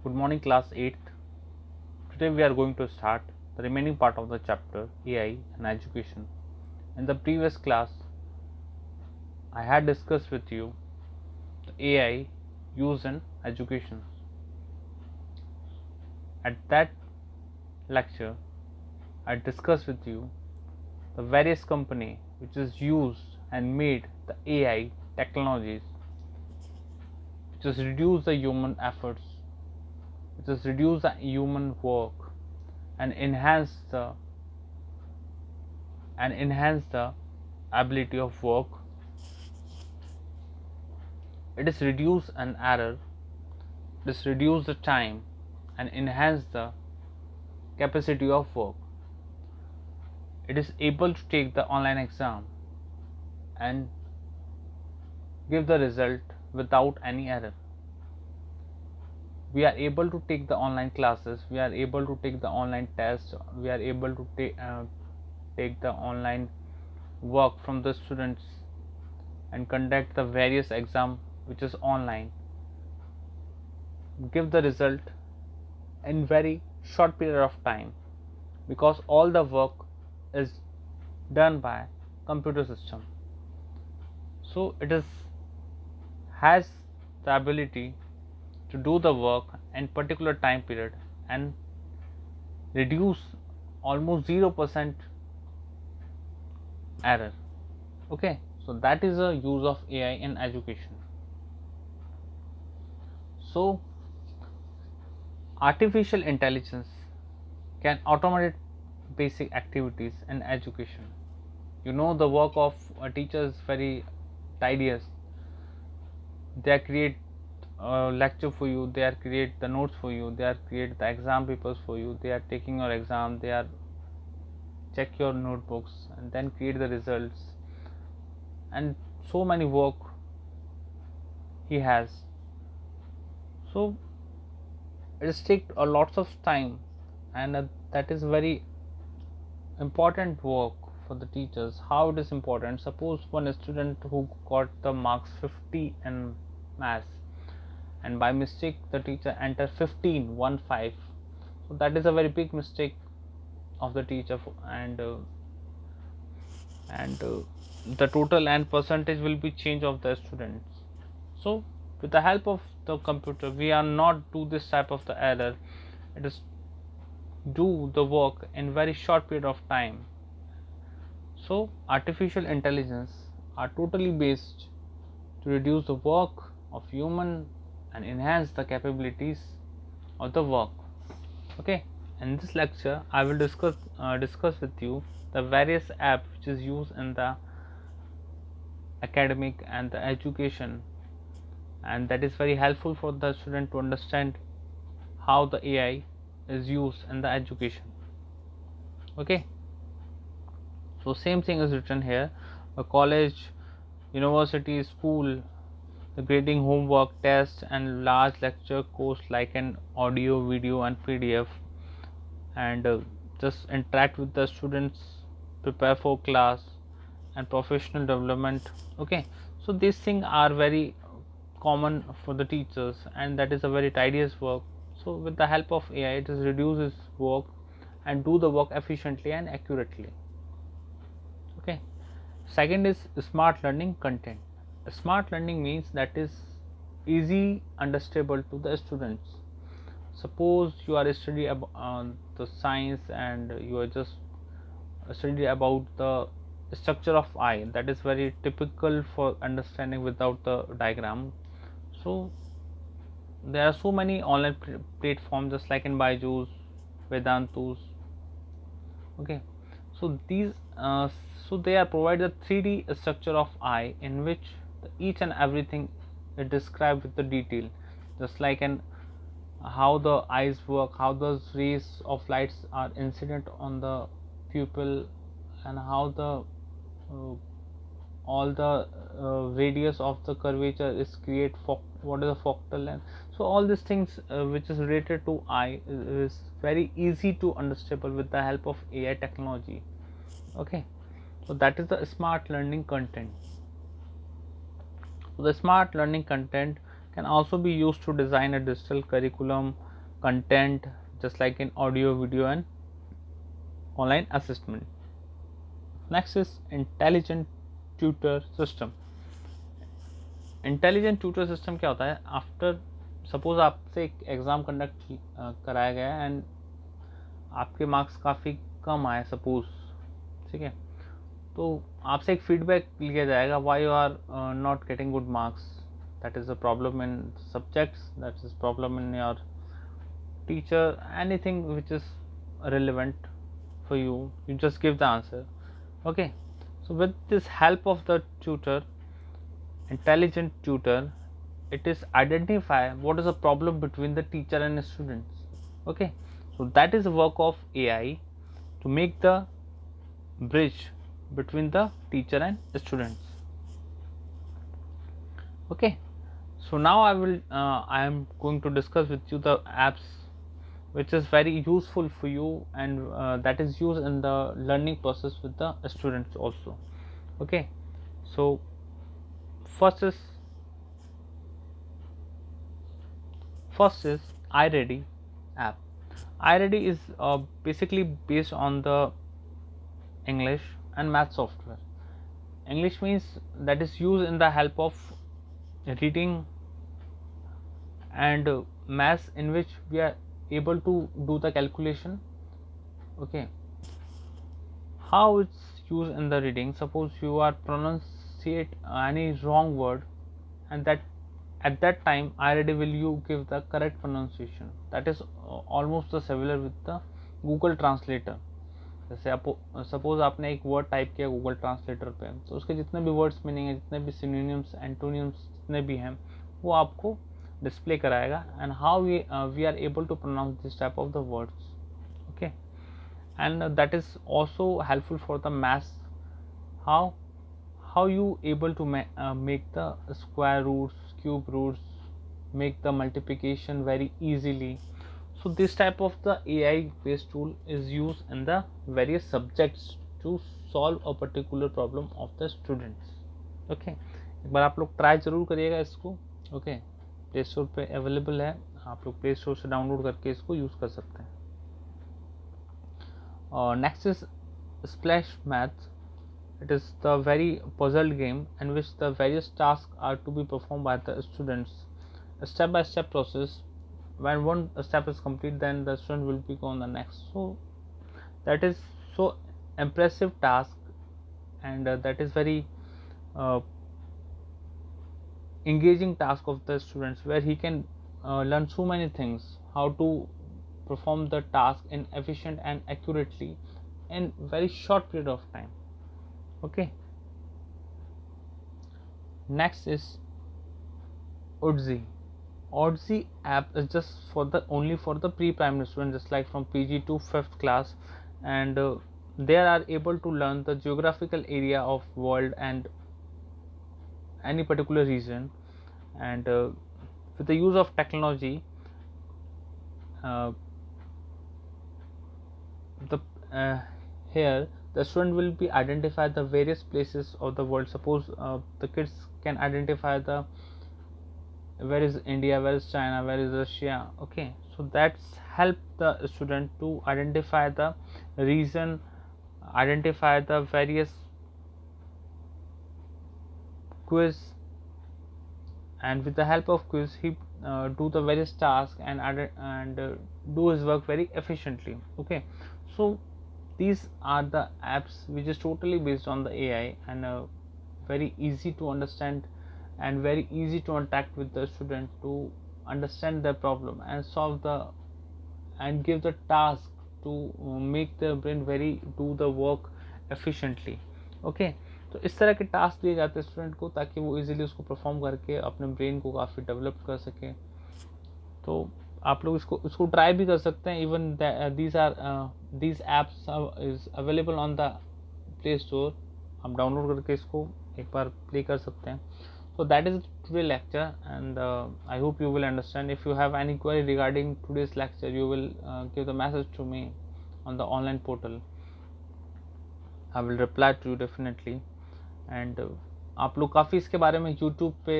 Good morning, class 8th. Today we are going to start the remaining part of the chapter AI and education. In the previous class, I had discussed with you the AI used in education. At that lecture, I discussed with you the various company which is used and made the AI technologies which has reduced the human efforts, which has reduced the human work and enhance the ability of work. It is reduce an error, it is reduce the time and enhance the capacity of work. It is able to take the online exam and give the result without any error. We are able to take the online classes, we are able to take the online tests, we are able to take the online work from the students and conduct the various exam which is online, give the result in very short period of time, because all the work is done by computer system. So it is has the ability to do the work in particular time period and reduce almost 0% error. Okay, so that is a use of AI in education. So artificial intelligence can automate basic activities in education. You know, the work of a teacher is very tedious. They create a lecture for you, they are create the notes for you, they are create the exam papers for you, they are taking your exam, they are check your notebooks and then create the results, and so many work he has. So it takes a lots of time, and that is very important work for the teachers. How it is important? Suppose one student who got the marks 50 in maths, and by mistake the teacher enter 15, so that is a very big mistake of the teacher, and the total and percentage will be change of the students. So with the help of the computer we are not do this type of the error. It is do the work in very short period of time. So artificial intelligence are totally based to reduce the work of human and enhance the capabilities of the work. Okay, in this lecture I will discuss with you the various apps which is used in the academic and the education, and that is very helpful for the student to understand how the AI is used in the education. Okay, so same thing is written here: a college, university, school, the grading homework, tests, and large lecture course like an audio, video, and PDF, and just interact with the students, prepare for class, and professional development. Okay, so these things are very common for the teachers, and that is a very tedious work. So with the help of AI it is reduces work and do the work efficiently and accurately. Okay, second is smart learning content. Smart learning means that is easy understandable to the students. Suppose you are studying about the science, and you are just study about the structure of eye, that is very typical for understanding without the diagram. So there are so many online platforms just like in Byju's, Vedantus. Okay, so these so they are provide the 3D structure of eye in which each and everything is described with the detail, just like an how the eyes work, how those rays of lights are incident on the pupil, and how the all the radius of the curvature is create for what is the focal length. So all these things which is related to eye is very easy to understandable with the help of AI technology. Okay, so that is the smart learning content. So the smart learning content can also be used to design a digital curriculum content, just like in audio, video, and online assessment. Next is intelligent tutor system. Intelligent tutor system क्या होता है? After suppose आपसे एक exam conduct कराया गया and आपके marks काफ़ी कम आए सपोज, ठीक है, तो आपसे एक फीडबैक लिया जाएगा, why you are not getting good marks, that is a problem in subjects, that is problem in your teacher, anything which is relevant for you, you just give the answer. Okay, so with this help of the tutor, intelligent tutor, it is identify what is the problem between the teacher and the students. Okay, so that is the work of AI to make the bridge between the teacher and the students. Okay, so now I am going to discuss with you the apps which is very useful for you, and that is used in the learning process with the students also. Okay, so first is iReady app. iReady is basically based on the English and math software. English means that is used in the help of reading, and maths in which we are able to do the calculation. Okay, how it's used in the reading? Suppose you are pronunciate any wrong word, and that at that time iReady will you give the correct pronunciation. That is almost similar with the Google Translator. जैसे आप suppose आपने एक word type किया Google translator पे, तो उसके जितने भी वर्ड्स मीनिंग है, जितने भी सिनोनिम्स एंटोनिम्स जितने भी हैं, वो आपको डिस्प्ले कराएगा, and how we are able to pronounce this type of the words. Okay, and that is also helpful for the maths. How you able to make the square roots, cube roots, make the multiplication very easily. So this type of the AI based tool is used in the various subjects to solve a particular problem of the students. Okay, एक बार आप लोग try जरूर करिएगा इसको. Okay, play store पे available है, आप लोग प्ले स्टोर से डाउनलोड करके इसको यूज़ कर सकते हैं. Next is Splash Math. It is the very puzzle game in which the various tasks are to be performed by the students. A step-by-step process. When one step is complete, then the student will be on the next. So that is so impressive task, and that is very uh, engaging task of the students, where he can learn so many things, how to perform the task in efficient and accurately in very short period of time. Okay, next is Odzy app is just for the only for the pre-primary students, just like from PG to 5th class, and they are able to learn the geographical area of world and any particular region, and with the use of technology, the here the student will be identify the various places of the world. Suppose the kids can identify the where is India, where is China, where is Russia. Okay, so that's help the student to identify the region, identify the various quiz, and with the help of quiz he do the various tasks and do his work very efficiently. Okay, so these are the apps which is totally based on the AI, and very easy to understand and very easy to interact with the student to understand their problem and solve the and give the task to make the brain very do the work efficiently. Okay, तो इस तरह के task दिए जाते हैं student को, ताकि वो इजीली उसको परफॉर्म करके अपने ब्रेन को काफ़ी डेवलप कर सके. तो आप लोग इसको ट्राई भी कर सकते हैं. Even these apps is available on the play store. आप डाउनलोड करके इसको एक बार प्ले कर सकते हैं. So that is today's lecture, and I hope you will understand. If you have any query regarding today's lecture, you will give the message to me on the online portal. I will reply to you definitely. And आप लोग काफ़ी इसके बारे में YouTube पे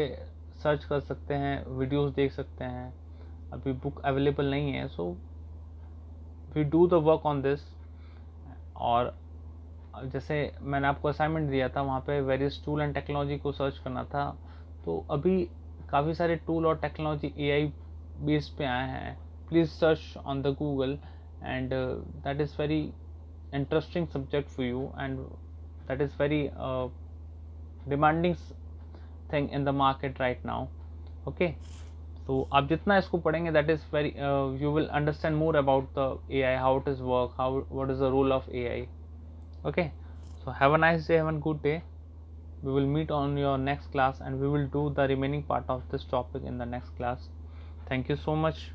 search कर सकते हैं, वीडियोस देख सकते हैं. अभी बुक अवेलेबल नहीं है, so we do the work on this. और जैसे मैंने आपको असाइनमेंट दिया था, वहाँ पे वेरियस टूल एंड टेक्नोलॉजी को सर्च करना था. तो अभी काफ़ी सारे टूल और टेक्नोलॉजी AI बेस पे आए हैं. Please search on the Google, and that is very interesting subject for you, and that is very demanding thing in the market right now. Okay, so आप जितना इसको पढ़ेंगे, that is very you will understand more about the AI, how it is work, how what is the role of AI. Okay, so have a nice day, have a good day. We will meet on your next class, and we will do the remaining part of this topic in the next class. Thank you so much.